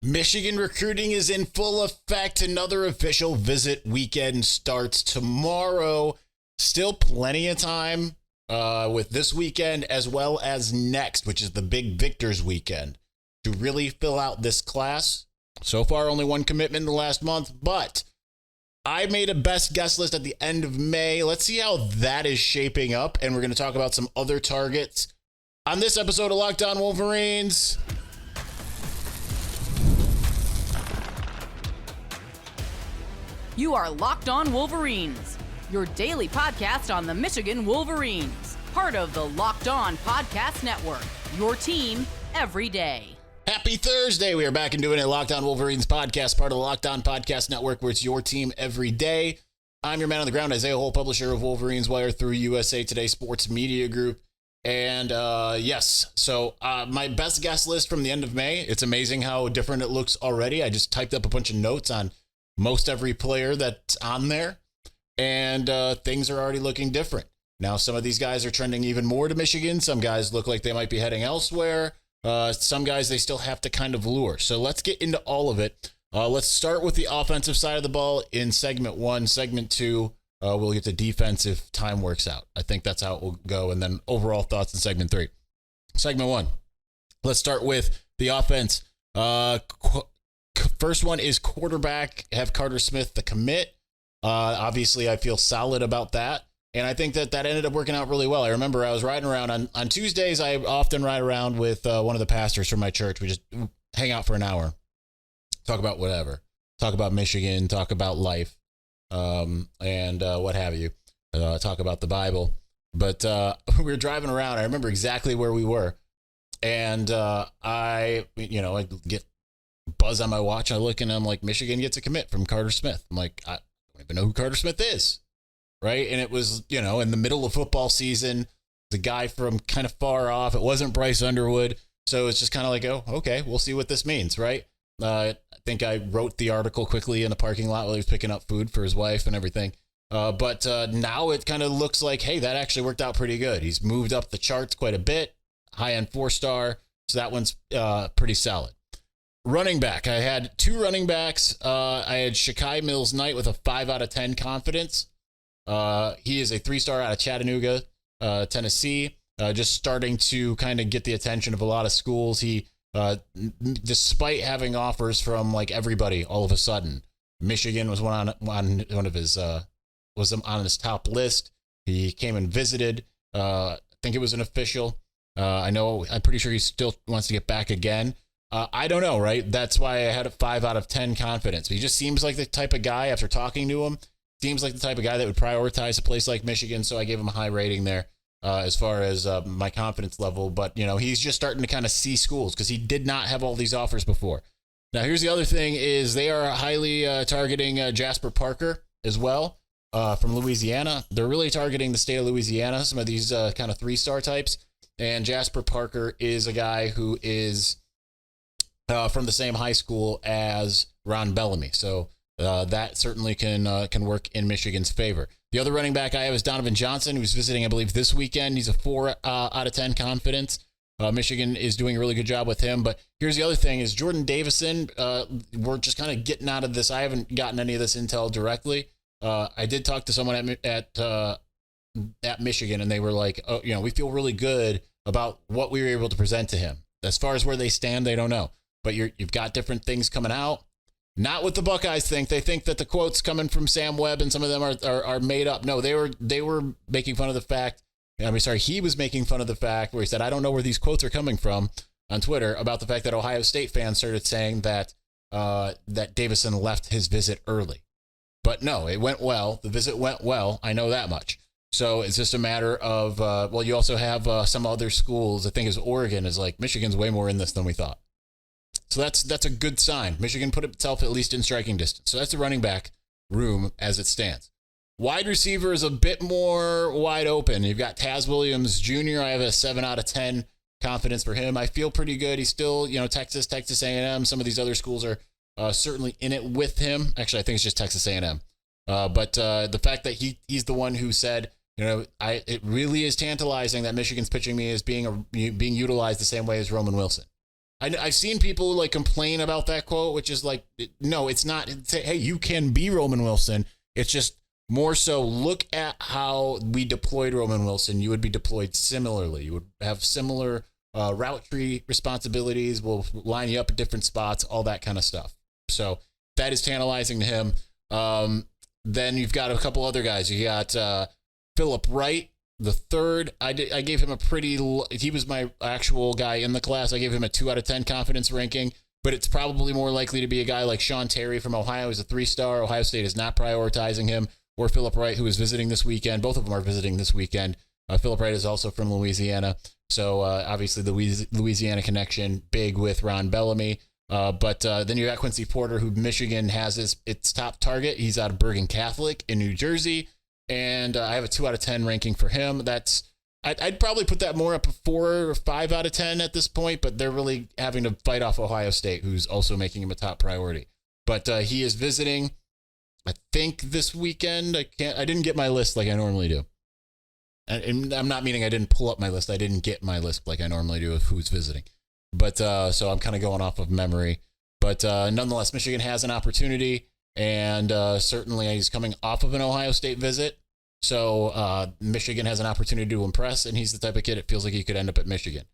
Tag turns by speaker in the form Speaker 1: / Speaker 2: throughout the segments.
Speaker 1: Michigan recruiting is in full effect. Another official visit weekend starts tomorrow. Still plenty of time with this weekend as well as next, which is the Big Victors weekend, to really fill out this class. So far, only one commitment in the last month, but I made a best guess list at the end of May. Let's see how that is shaping up, and we're going to talk about some other targets on this episode of Locked On Wolverines.
Speaker 2: You are Locked On Wolverines, your daily podcast on the Michigan Wolverines, part of the Locked On Podcast Network, your team every day.
Speaker 1: Happy Thursday. We are back and doing a Locked On Wolverines podcast, part of the Locked On Podcast Network, where it's your team every day. I'm your man on the ground, Isaiah Hole, publisher of Wolverines Wire through USA Today Sports Media Group. And so my best guess list from the end of May, it's amazing how different it looks already. I just typed up a bunch of notes on most every player that's on there, and things are already looking different. Now, some of these guys are trending even more to Michigan. Some guys look like they might be heading elsewhere. Some guys, they still have to kind of lure. So let's get into all of it. Let's start with the offensive side of the ball in segment one. Segment two, we'll get to defense if time works out. I think that's how it will go. And then overall thoughts in segment three. Segment one, let's start with the offense. First one is quarterback. Have Carter Smith the commit. Obviously, I feel solid about that. And I think that ended up working out really well. I remember I was riding around on Tuesdays. I often ride around with one of the pastors from my church. We just hang out for an hour, talk about whatever, talk about Michigan, talk about life, and what have you, talk about the Bible. But we were driving around. I remember exactly where we were. And I get buzz on my watch. I look and I'm like, Michigan gets a commit from Carter Smith. I'm like, I don't even know who Carter Smith is. Right. And it was, in the middle of football season, the guy from kind of far off. It wasn't Bryce Underwood. So it's just kind of like, oh, okay, we'll see what this means. Right. I think I wrote the article quickly in the parking lot while he was picking up food for his wife and everything. But now it kind of looks like, hey, that actually worked out pretty good. He's moved up the charts quite a bit, high end 4-star. So that one's pretty solid. Running back. I had two running backs. I had Shakai Mills-Knight with a 5 out of 10 confidence. He is a 3-star out of Chattanooga, Tennessee, just starting to kind of get the attention of a lot of schools. He, despite having offers from like everybody, all of a sudden, Michigan was on his top list. He came and visited. I think it was an official. I'm pretty sure he still wants to get back again. I don't know, right? That's why I had a 5 out of 10 confidence. He just seems like the type of guy, after talking to him, seems like the type of guy that would prioritize a place like Michigan. So I gave him a high rating there as far as my confidence level. But, he's just starting to kind of see schools because he did not have all these offers before. Now, here's the other thing is they are highly targeting Jasper Parker as well from Louisiana. They're really targeting the state of Louisiana, some of these kind of 3-star types. And Jasper Parker is a guy who is from the same high school as Ron Bellamy. So that certainly can work in Michigan's favor. The other running back I have is Donovan Johnson, who's visiting, I believe, this weekend. He's a 4 out of 10 confidence. Michigan is doing a really good job with him. But here's the other thing is Jordan Davison. We're just kind of getting out of this. I haven't gotten any of this intel directly. I did talk to someone at Michigan, and they were like, oh, we feel really good about what we were able to present to him. As far as where they stand, they don't know. But you've got different things coming out. Not what the Buckeyes think. They think that the quotes coming from Sam Webb and some of them are made up. No, they were making fun of the fact. He was making fun of the fact where he said, I don't know where these quotes are coming from on Twitter about the fact that Ohio State fans started saying that Davison left his visit early. But no, it went well. The visit went well. I know that much. So it's just a matter of, you also have some other schools. I think is Oregon is like, Michigan's way more in this than we thought. So that's a good sign. Michigan put itself at least in striking distance. So that's the running back room as it stands. Wide receiver is a bit more wide open. You've got Taz Williams Jr. I have a 7 out of 10 confidence for him. I feel pretty good. He's still, Texas A&M. Some of these other schools are certainly in it with him. Actually, I think it's just Texas A&M. But the fact that he's the one who said, it really is tantalizing that Michigan's pitching me as being utilized the same way as Roman Wilson. I've seen people like complain about that quote, which is like, no, it's not. Say, hey, you can be Roman Wilson. It's just more so look at how we deployed Roman Wilson. You would be deployed similarly. You would have similar route tree responsibilities. We'll line you up at different spots, all that kind of stuff. So that is tantalizing to him. Then you've got a couple other guys. You got Philip Wright, the third. I gave him he was my actual guy in the class. I gave him a 2 out of 10 confidence ranking, but it's probably more likely to be a guy like Sean Terry from Ohio. He's a 3-star. Ohio State is not prioritizing him, or Philip Wright, who is visiting this weekend. Both of them are visiting this weekend. Philip Wright is also from Louisiana. So obviously the Louisiana connection, big with Ron Bellamy. But then you got Quincy Porter, who Michigan has its top target. He's out of Bergen Catholic in New Jersey. And I have a 2 out of 10 ranking for him. I'd probably put that more up a 4 or 5 out of 10 at this point, but they're really having to fight off Ohio State, who's also making him a top priority. But he is visiting, I think, this weekend. I didn't get my list like I normally do. And I'm not meaning I didn't pull up my list. I didn't get my list like I normally do of who's visiting. But so I'm kind of going off of memory. But nonetheless, Michigan has an opportunity, and certainly he's coming off of an Ohio State visit. So Michigan has an opportunity to impress, and he's the type of kid it feels like he could end up at Michigan.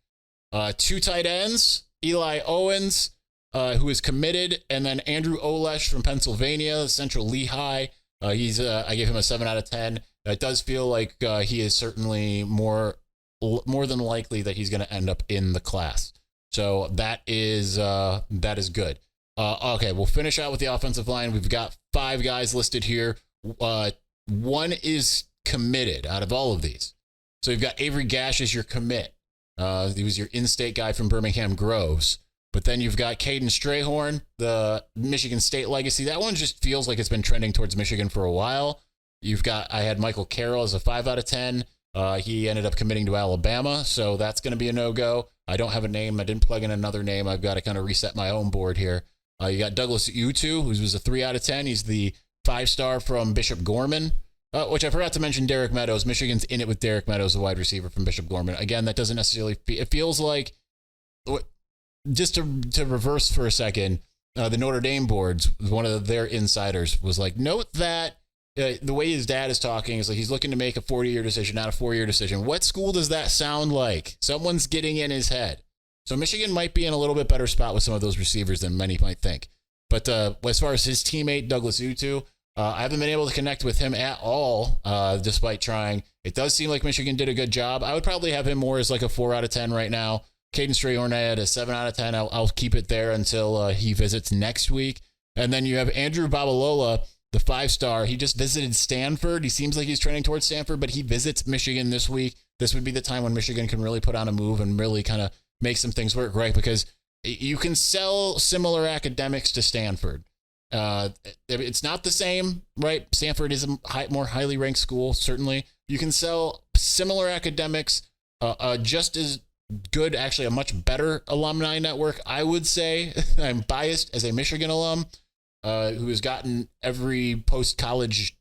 Speaker 1: 2 tight ends, Eli Owens, who is committed, and then Andrew Olesh from Pennsylvania, Central Lehigh. I gave him a 7 out of 10. It does feel like he is certainly more than likely that he's going to end up in the class. So that is good. Okay, we'll finish out with the offensive line. We've got 5 guys listed here. 1 is committed out of all of these. So you've got Avery Gash as your commit. He was your in-state guy from Birmingham Groves. But then you've got Caden Strayhorn, the Michigan State legacy. That one just feels like it's been trending towards Michigan for a while. I had Michael Carroll as a 5 out of 10. He ended up committing to Alabama, so that's going to be a no-go. I don't have a name. I didn't plug in another name. I've got to kind of reset my own board here. You got Douglas Utu, who was a 3 out of 10. He's the 5-star from Bishop Gorman, which I forgot to mention Derek Meadows. Michigan's in it with Derek Meadows, the wide receiver from Bishop Gorman. Again, that doesn't necessarily it feels like, just to reverse for a second, the Notre Dame boards, one of their insiders was like, note that the way his dad is talking is like he's looking to make a 40-year decision, not a 4-year decision. What school does that sound like? Someone's getting in his head. So Michigan might be in a little bit better spot with some of those receivers than many might think. But as far as his teammate, Douglas Utu, I haven't been able to connect with him at all, despite trying. It does seem like Michigan did a good job. I would probably have him more as like a 4 out of 10 right now. Caden Strayhorn, I had a 7 out of 10. I'll keep it there until he visits next week. And then you have Andrew Babalola, the 5-star. He just visited Stanford. He seems like he's trending towards Stanford, but he visits Michigan this week. This would be the time when Michigan can really put on a move and really kind of make some things work, right? Because you can sell similar academics to Stanford. It's not the same, right? Stanford is a more highly ranked school, certainly. You can sell similar academics, just as good, actually a much better alumni network, I would say. I'm biased as a Michigan alum who has gotten every post-college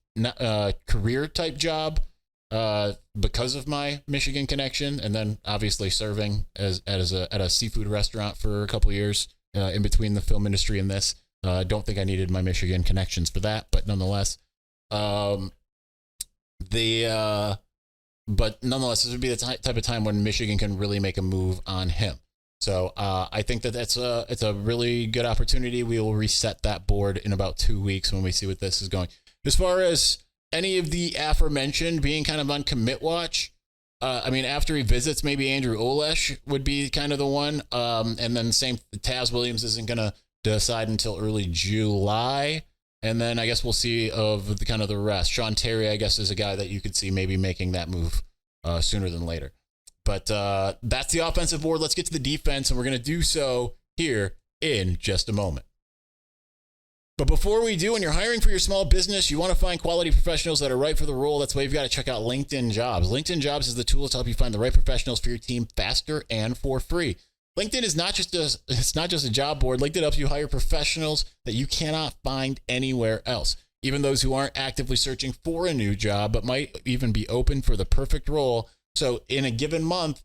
Speaker 1: career type job because of my Michigan connection, and then obviously serving at a seafood restaurant for a couple of years in between the film industry and this. Don't think I needed my Michigan connections for that, but nonetheless, this would be the type of time when Michigan can really make a move on him. So I think that it's a really good opportunity. We will reset that board in about 2 weeks when we see what this is going. As far as any of the aforementioned being kind of on commit watch, after he visits, maybe Andrew Olesh would be kind of the one. And then Taz Williams isn't going to decide until early July. And then I guess we'll see of the rest. Sean Terry, I guess, is a guy that you could see maybe making that move sooner than later. But that's the offensive board. Let's get to the defense, and we're going to do so here in just a moment. But before we do, when you're hiring for your small business, you want to find quality professionals that are right for the role. That's why you've got to check out LinkedIn Jobs. LinkedIn Jobs is the tool to help you find the right professionals for your team faster and for free. LinkedIn is not just a job board. LinkedIn helps you hire professionals that you cannot find anywhere else. Even those who aren't actively searching for a new job, but might even be open for the perfect role. So in a given month,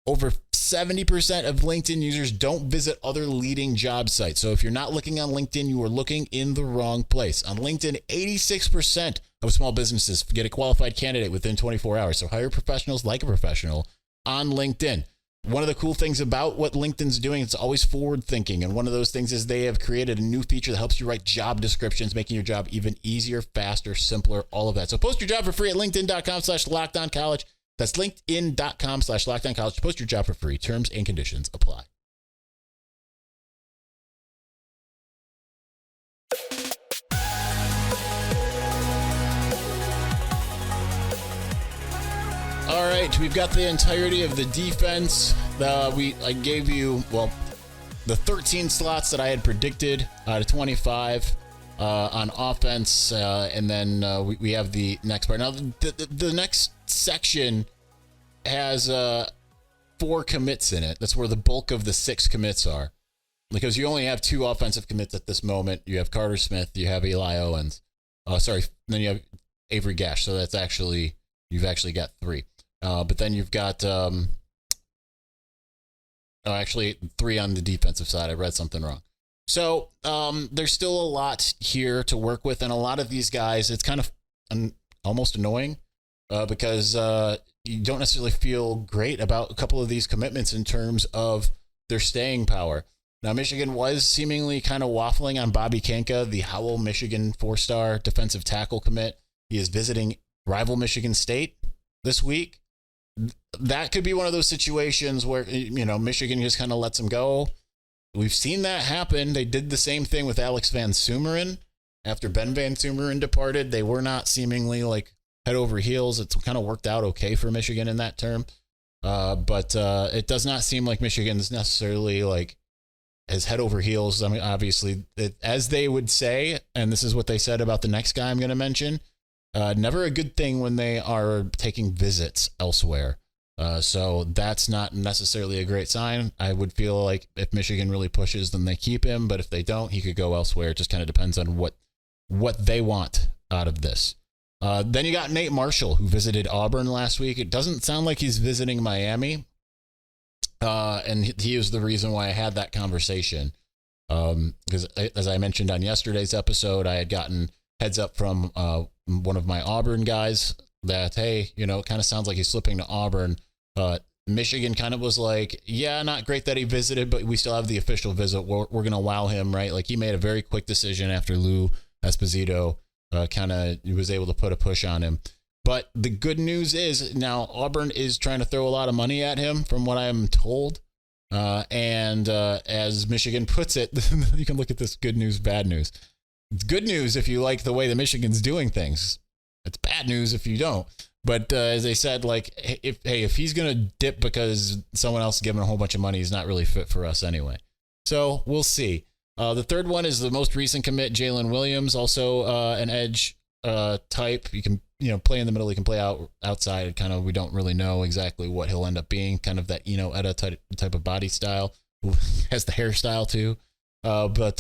Speaker 1: Over 70% of LinkedIn users don't visit other leading job sites. So if you're not looking on LinkedIn, you are looking in the wrong place. On LinkedIn, 86% of small businesses get a qualified candidate within 24 hours. So hire professionals like a professional on LinkedIn. One of the cool things about what LinkedIn's doing, it's always forward thinking. And one of those things is they have created a new feature that helps you write job descriptions, making your job even easier, faster, simpler, all of that. So post your job for free at linkedin.com/lockedoncollege. That's linkedin.com/lockedoncollege. Post your job for free. Terms and conditions apply. All right, we've got the entirety of the defense. I gave you, the 13 slots that I had predicted out of 25 on offense, and then we have the next part. Now, the next section has 4 commits in it. That's where the bulk of the 6 commits are, because you only have 2 offensive commits at this moment. You have Carter Smith, you have Eli Owens. Then you have Avery Gash. So that's you've actually got 3. But then you've got, 3 on the defensive side. I read something wrong. So there's still a lot here to work with. And a lot of these guys, it's kind of almost annoying because you don't necessarily feel great about a couple of these commitments in terms of their staying power. Now, Michigan was seemingly kind of waffling on Bobby Kanka, the Howell, Michigan 4-star defensive tackle commit. He is visiting rival Michigan State this week. That could be one of those situations where, Michigan just kind of lets him go. We've seen that happen. They did the same thing with Alex Van Sumeren. After Ben Van Sumeren departed, they were not seemingly like head over heels. It's kind of worked out okay for Michigan in that term. But it does not seem like Michigan's necessarily like as head over heels. I mean, obviously, as they would say, and this is what they said about the next guy I'm going to mention, never a good thing when they are taking visits elsewhere. So that's not necessarily a great sign. I would feel like if Michigan really pushes, then they keep him. But if they don't, he could go elsewhere. It just kind of depends on what they want out of this. Then you got Nate Marshall, who visited Auburn last week. It doesn't sound like he's visiting Miami. And he is the reason why I had that conversation. Because as I mentioned on yesterday's episode, I had gotten heads up from one of my Auburn guys that, hey, it kind of sounds like he's slipping to Auburn. Michigan kind of was like, yeah, not great that he visited, but we still have the official visit. We're going to wow him, right? Like, he made a very quick decision after Lou Esposito was able to put a push on him. But the good news is now Auburn is trying to throw a lot of money at him, from what I'm told. And as Michigan puts it, you can look at this good news, bad news. It's good news if you like the way the Michigan's doing things. It's bad news if you don't. But as I said, like, if he's going to dip because someone else is giving a whole bunch of money, he's not really fit for us anyway. So we'll see. The third one is the most recent commit, Jalen Williams, also an edge type. You can play in the middle. He can play outside. Kind of, we don't really know exactly what he'll end up being. Kind of that Etta type of body style. Has the hairstyle too. But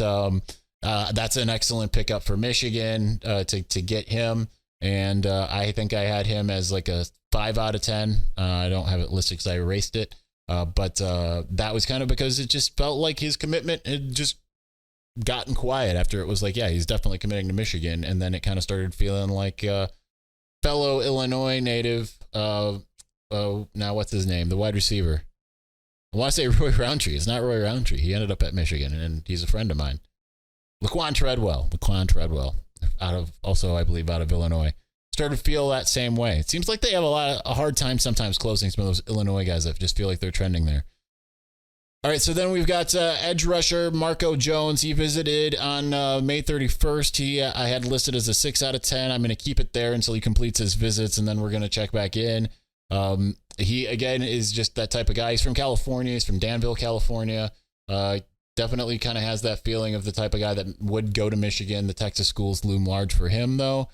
Speaker 1: that's an excellent pickup for Michigan to get him. And I think I had him as like a 5 out of 10. I don't have it listed because I erased it. But that was kind of because it just felt like his commitment had just gotten quiet after it was like, yeah, he's definitely committing to Michigan. And then it kind of started feeling like fellow Illinois native. Now what's his name? The wide receiver. I want to say Roy Roundtree. It's not Roy Roundtree. He ended up at Michigan, and he's a friend of mine. Laquan Treadwell, I believe, out of Illinois. Started to feel that same way. It seems like they have a hard time sometimes closing some of those Illinois guys that just feel like they're trending there. All right, so then we've got edge rusher Marco Jones. He visited on May 31st. I had listed as a 6 out of 10. I'm going to keep it there until he completes his visits, and then we're going to check back in. He, again, is just that type of guy. He's from California. He's from Danville, California. Definitely kind of has that feeling of the type of guy that would go to Michigan. The Texas schools loom large for him, though.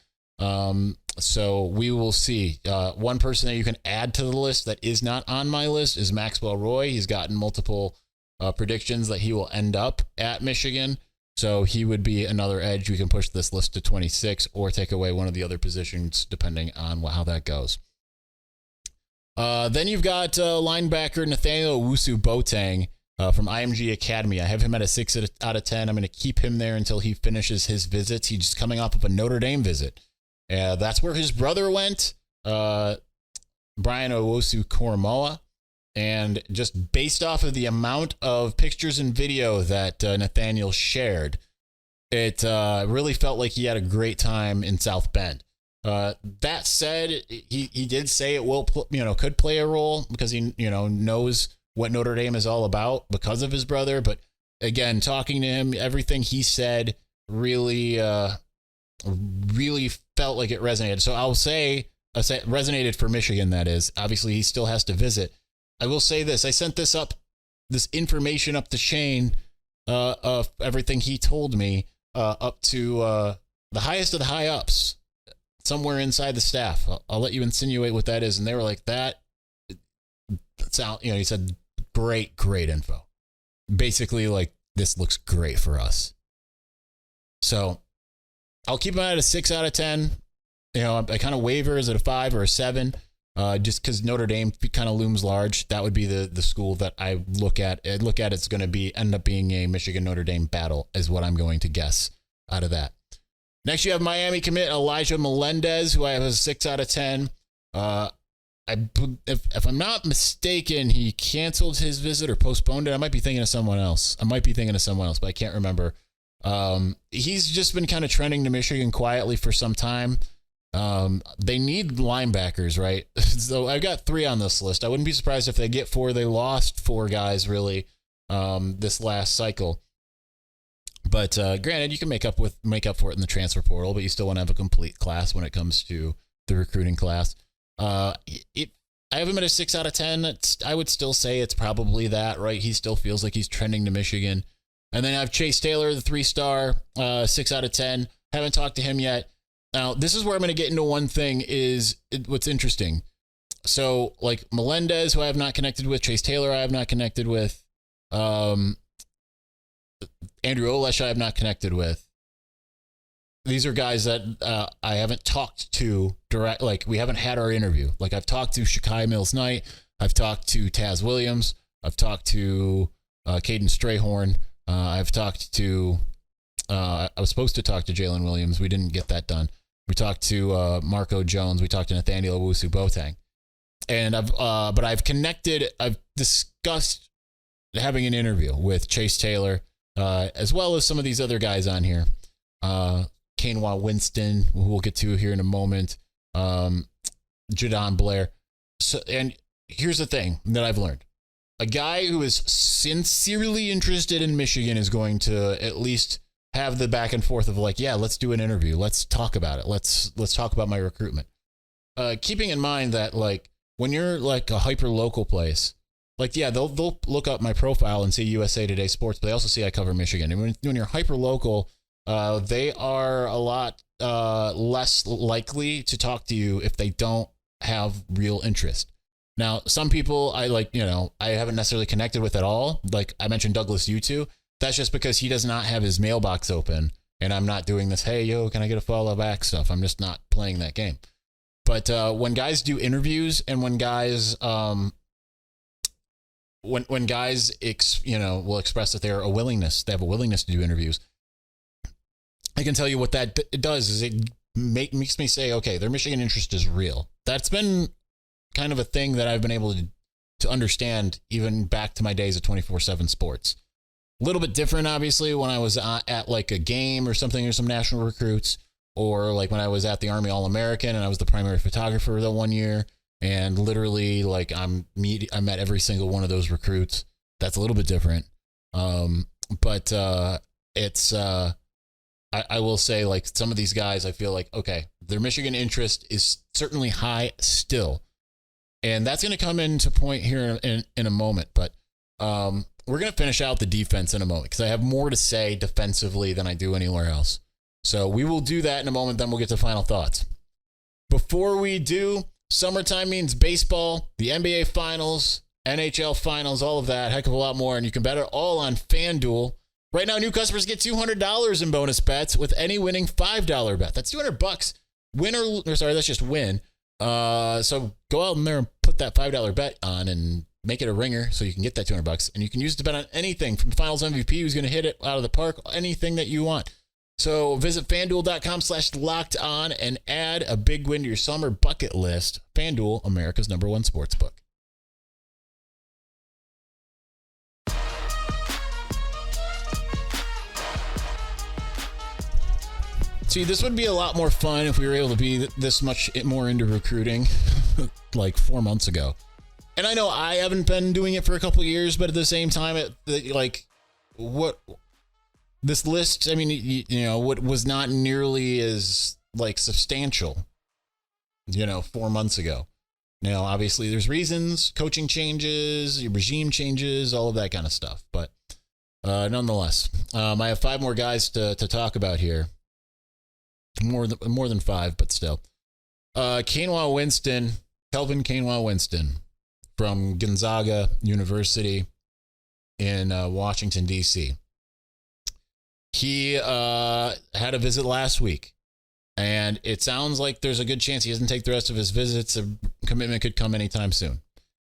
Speaker 1: So we will see. One person that you can add to the list that is not on my list is Maxwell Roy. He's gotten multiple predictions that he will end up at Michigan. So he would be another edge. We can push this list to 26 or take away one of the other positions depending on how that goes. Then you've got linebacker Nathaniel Owusu-Boateng from IMG Academy. I have him at a 6 out of 10. I'm going to keep him there until he finishes his visits. He's just coming off of a Notre Dame visit. That's where his brother went, Brian Owusu-Koramoah. And just based off of the amount of pictures and video that Nathaniel shared, it really felt like he had a great time in South Bend. That said, he did say it will, could play a role because he, knows what Notre Dame is all about because of his brother. But again, talking to him, everything he said really felt like it resonated. So I'll say it resonated for Michigan. That is, obviously he still has to visit. I will say this: I sent this information up the chain of everything he told me up to the highest of the high ups. Somewhere inside the staff. I'll let you insinuate what that is. And they were like, he said, great info. Basically, like, this looks great for us. So I'll keep him at a 6 out of 10. I kind of waver. Is it a 5 or a 7? Just because Notre Dame kind of looms large. That would be the school that I look at. It's going to end up being a Michigan Notre Dame battle, is what I'm going to guess out of that. Next, you have Miami commit Elijah Melendez, who I have a 6 out of 10. If I'm not mistaken, he canceled his visit or postponed it. I might be thinking of someone else. But I can't remember. He's just been kind of trending to Michigan quietly for some time. They need linebackers, right? So I've got 3 on this list. I wouldn't be surprised if they get 4. They lost 4 guys, really, this last cycle. But granted, you can make up for it in the transfer portal, but you still want to have a complete class when it comes to the recruiting class. I have him at a 6 out of 10. I would still say it's probably that, right? He still feels like he's trending to Michigan. And then I have Chase Taylor, the 3-star, 6 out of 10. Haven't talked to him yet. Now, this is where I'm going to get into one thing what's interesting. So, like Melendez, who I have not connected with, Chase Taylor, I have not connected with. Andrew Olesh, I have not connected with. These are guys that I haven't talked to direct. Like, we haven't had our interview. Like, I've talked to Shakai Mills-Knight. I've talked to Taz Williams. I've talked to Caden Strayhorn. I've talked to, I was supposed to talk to Jalen Williams. We didn't get that done. We talked to Marco Jones. We talked to Nathaniel Owusu-Boateng. And I've discussed having an interview with Chase Taylor, as well as some of these other guys on here. Kanwa Winston, who we'll get to here in a moment. Jadon Blair. So, and here's the thing that I've learned. A guy who is sincerely interested in Michigan is going to at least have the back and forth of like, yeah, let's do an interview. Let's talk about it. Let's talk about my recruitment. Keeping in mind that, like, when you're like a hyper local place, like, yeah, they'll look up my profile and see USA Today Sports, but they also see I cover Michigan. And when you're hyper local, they are a lot less likely to talk to you if they don't have real interest. Now, some people I haven't necessarily connected with at all. Like I mentioned Douglas U2. That's just because he does not have his mailbox open, and I'm not doing this, hey, yo, can I get a follow back stuff? I'm just not playing that game. But when guys do interviews and when guys when guys will express that they have a willingness to do interviews, I can tell you what that does is it makes me say, okay, their Michigan interest is real. That's been kind of a thing that I've been able to understand even back to my days of 24/7 Sports. A little bit different, obviously, when I was at like a game or something or some national recruits, or like when I was at the Army All-American and I was the primary photographer the one year. And literally, like, I met every single one of those recruits. That's a little bit different. But it's, I will say, like, some of these guys, I feel like, okay, their Michigan interest is certainly high still. And that's going to come into point here in a moment. But we're going to finish out the defense in a moment because I have more to say defensively than I do anywhere else. So we will do that in a moment. Then we'll get to final thoughts. Before we do, summertime means baseball, the NBA Finals, NHL Finals, all of that, heck of a lot more. And you can bet it all on FanDuel. Right now, new customers get $200 in bonus bets with any winning $5 bet. That's $200. Win or sorry, that's just win. So go out in there and put that $5 bet on and make it a ringer so you can get that $200. And you can use it to bet on anything from finals MVP who's going to hit it out of the park, anything that you want. So visit FanDuel.com/LockedOn and add a big win to your summer bucket list. FanDuel, America's #1 sportsbook. See, this would be a lot more fun if we were able to be this much more into recruiting like 4 months ago. And I know I haven't been doing it for a couple of years, but at the same time, what this list, I mean, what was not nearly as like substantial, 4 months ago. Now, obviously, there's reasons, coaching changes, regime changes, all of that kind of stuff. But nonetheless, I have 5 more guys to talk about here. More than 5, but still. Kelvin Keenwa Winston from Gonzaga University in Washington, D.C. He had a visit last week, and it sounds like there's a good chance he doesn't take the rest of his visits. A commitment could come anytime soon.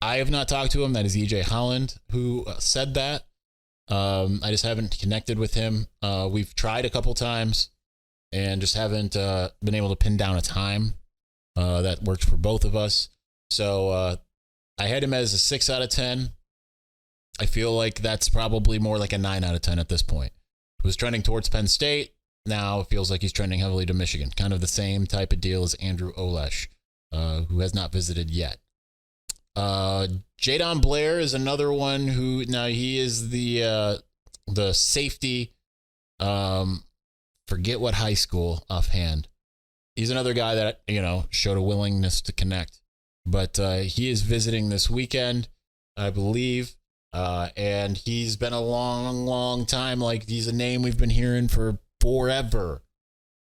Speaker 1: I have not talked to him. That is EJ Holland who said that. I just haven't connected with him. We've tried a couple times and just haven't been able to pin down a time that worked for both of us. So I had him as a 6 out of 10. I feel like that's probably more like a 9 out of 10 at this point. He was trending towards Penn State. Now it feels like he's trending heavily to Michigan. Kind of the same type of deal as Andrew Olesh, who has not visited yet. Jadon Blair is another one who, now he is the safety, forget what high school offhand. He's another guy that, showed a willingness to connect. But he is visiting this weekend, I believe. And he's been a long, long time. Like, he's a name we've been hearing for forever.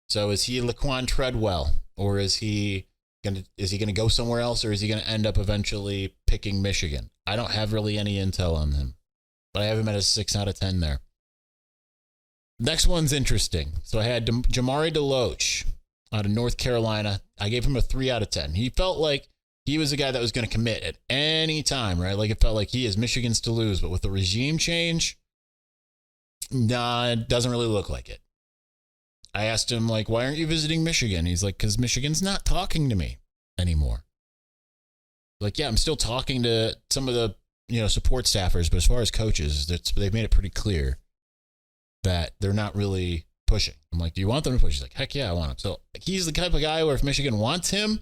Speaker 1: So is he Laquan Treadwell? Or is he gonna go somewhere else? Or is he gonna end up eventually picking Michigan? I don't have really any intel on him. But I have him at a 6 out of 10 there. Next one's interesting. So I had Jamari DeLoach out of North Carolina. I gave him a 3 out of 10. He felt like he was a guy that was going to commit at any time, right? Like, it felt like he is Michigan's to lose. But with the regime change, it doesn't really look like it. I asked him, like, why aren't you visiting Michigan? He's like, because Michigan's not talking to me anymore. Like, yeah, I'm still talking to some of the, support staffers. But as far as coaches, they've made it pretty clear that they're not really pushing. I'm like, do you want them to push? He's like, heck yeah, I want him. So he's the type of guy where if Michigan wants him,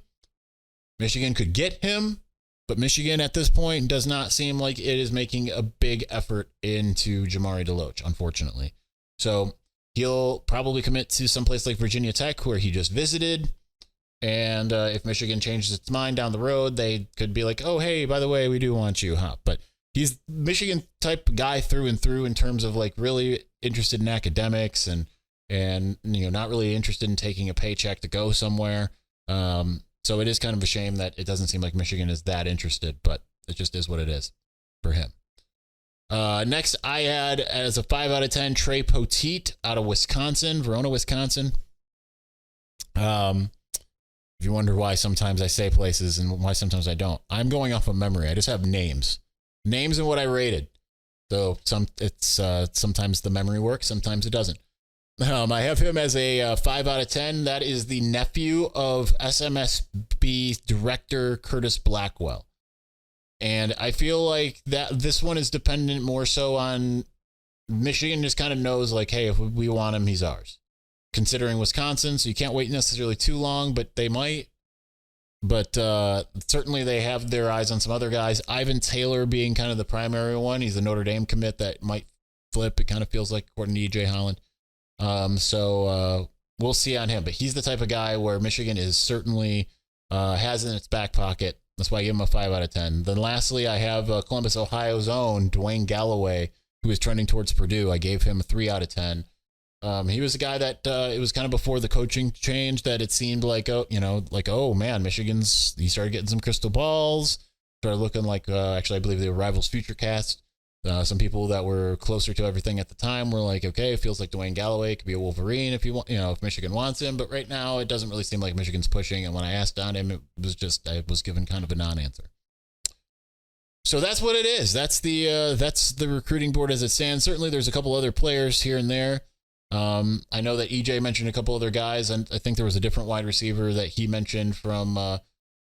Speaker 1: Michigan could get him. But Michigan at this point does not seem like it is making a big effort into Jamari DeLoach, unfortunately. So he'll probably commit to someplace like Virginia Tech, where he just visited. And if Michigan changes its mind down the road, they could be like, oh, hey, by the way, we do want you, huh? But he's Michigan type guy through and through in terms of like really interested in academics and not really interested in taking a paycheck to go somewhere. So it is kind of a shame that it doesn't seem like Michigan is that interested, but it just is what it is for him. Next, I had as a 5 out of 10, Trey Poteet out of Wisconsin, Verona, Wisconsin. If you wonder why sometimes I say places and why sometimes I don't, I'm going off of memory. I just have names and what I rated. So sometimes the memory works, sometimes it doesn't. I have him as a 5 out of 10. That is the nephew of SMSB director Curtis Blackwell. And I feel like that this one is dependent more so on Michigan just kind of knows like, hey, if we want him, he's ours. Considering Wisconsin, so you can't wait necessarily too long, but they might. But certainly they have their eyes on some other guys. Ivan Taylor being kind of the primary one. He's a Notre Dame commit that might flip. It kind of feels like, according to EJ Holland. So we'll see on him. But he's the type of guy where Michigan is certainly has in its back pocket. That's why I give him a 5 out of 10. Then lastly, I have Columbus, Ohio's own Dwayne Galloway, who is trending towards Purdue. I gave him a 3 out of 10. He was a guy that it was kind of before the coaching change that it seemed like, oh man, he started getting some crystal balls, started looking like, actually, I believe they were Rivals Futurecast. Some people that were closer to everything at the time were like, okay, it feels like Dwayne Galloway could be a Wolverine if you want, if Michigan wants him. But right now, it doesn't really seem like Michigan's pushing. And when I asked on him, it was just, I was given kind of a non-answer. So that's what it is. That's the recruiting board as it stands. Certainly, there's a couple other players here and there. I know that EJ mentioned a couple other guys, and I think there was a different wide receiver that he mentioned from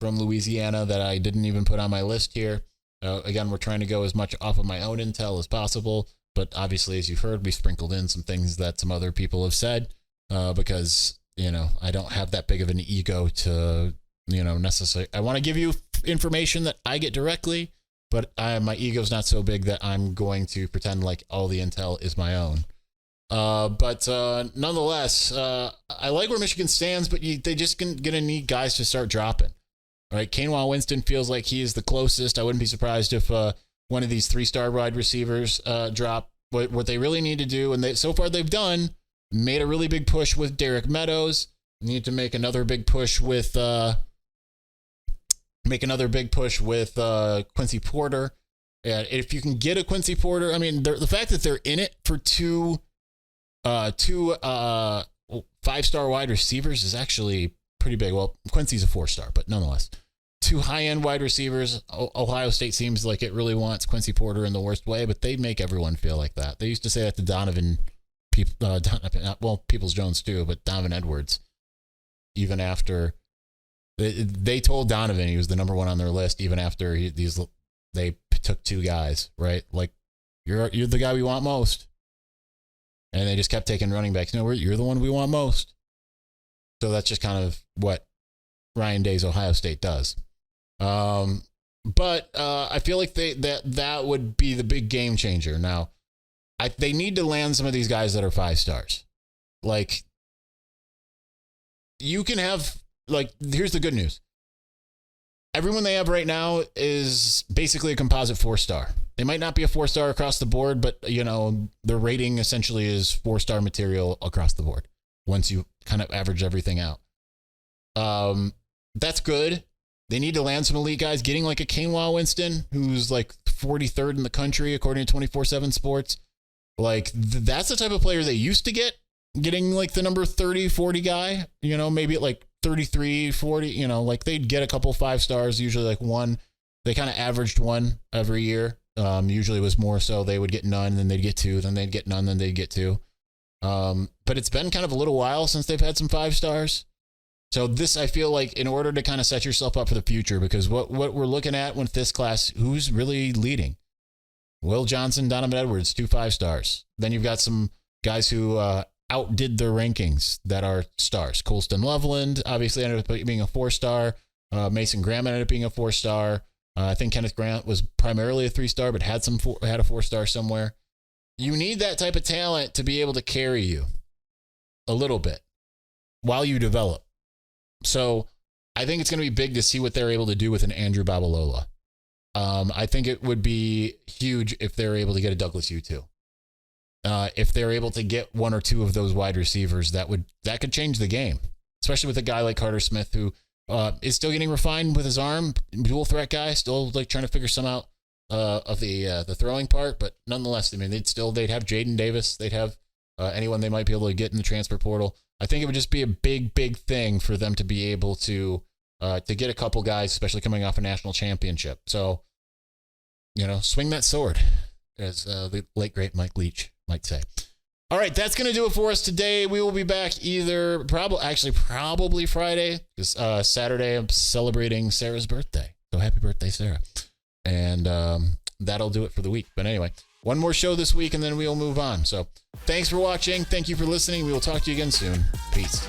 Speaker 1: Louisiana that I didn't even put on my list here. Again, we're trying to go as much off of my own intel as possible, but obviously, as you've heard, we sprinkled in some things that some other people have said because, I don't have that big of an ego to, necessarily. I want to give you information that I get directly, but my ego's not so big that I'm going to pretend like all the intel is my own. But nonetheless, I like where Michigan stands, but they just going to need guys to start dropping. Right, Kanewan Winston feels like he is the closest. I wouldn't be surprised if one of these 3-star wide receivers drop. What they really need to do, and so far they've done, made a really big push with Derek Meadows. Need to make another big push with Quincy Porter. If you can get a Quincy Porter, I mean, the fact that they're in it for two 5-star wide receivers is actually pretty big. Well, Quincy's a 4-star, but nonetheless, 2 high-end wide receivers. Ohio State seems like it really wants Quincy Porter in the worst way, but they make everyone feel like that. They used to say that to Peoples-Jones too, but Donovan Edwards, even after they told Donovan he was the number one on their list, even after they took 2 guys, right? Like, you're the guy we want most. And they just kept taking running backs. You're the one we want most. So that's just kind of what Ryan Day's Ohio State does. But I feel like that would be the big game changer. Now, they need to land some of these guys that are 5 stars. Like, you can have, here's the good news. Everyone they have right now is basically a composite 4-star. They might not be a 4-star across the board, but, their rating essentially is 4-star material across the board once you kind of average everything out. That's good. They need to land some elite guys. Getting like a Kanewan Winston, who's like 43rd in the country, according to 24/7 Sports. That's the type of player they used to get. Getting like the number 30, 40 guy, maybe at like 33, 40, they'd get a couple 5 stars, usually like 1. They kind of averaged 1 every year. Usually it was more so they would get none, then they'd get 2, then they'd get none, then they'd get 2. But it's been kind of a little while since they've had some 5 stars. So this, I feel like, in order to kind of set yourself up for the future, because what we're looking at with this class, who's really leading? Will Johnson, Donovan Edwards, 2 5 stars. Then you've got some guys who outdid their rankings that are stars. Colston Loveland obviously ended up being a 4-star. Mason Graham ended up being a 4-star. I think Kenneth Grant was primarily a 3-star, but had a 4-star somewhere. You need that type of talent to be able to carry you a little bit while you develop. So I think it's going to be big to see what they're able to do with an Andrew Babalola. I think it would be huge if they're able to get a Douglas Yu too. If they're able to get 1 or 2 of those wide receivers, that could change the game, especially with a guy like Carter Smith, who is still getting refined with his arm, dual threat guy, still trying to figure some out of the throwing part. But nonetheless, I mean, they'd have Jaden Davis, they'd have anyone they might be able to get in the transfer portal. I think it would just be a big, big thing for them to be able to get a couple guys, especially coming off a national championship. So, swing that sword, as the late great Mike Leach might say. All right, that's going to do it for us today. We will be back probably Friday, because Saturday I'm celebrating Sarah's birthday. So happy birthday, Sarah. And that'll do it for the week. But anyway, one more show this week, and then we'll move on. So thanks for watching. Thank you for listening. We will talk to you again soon. Peace.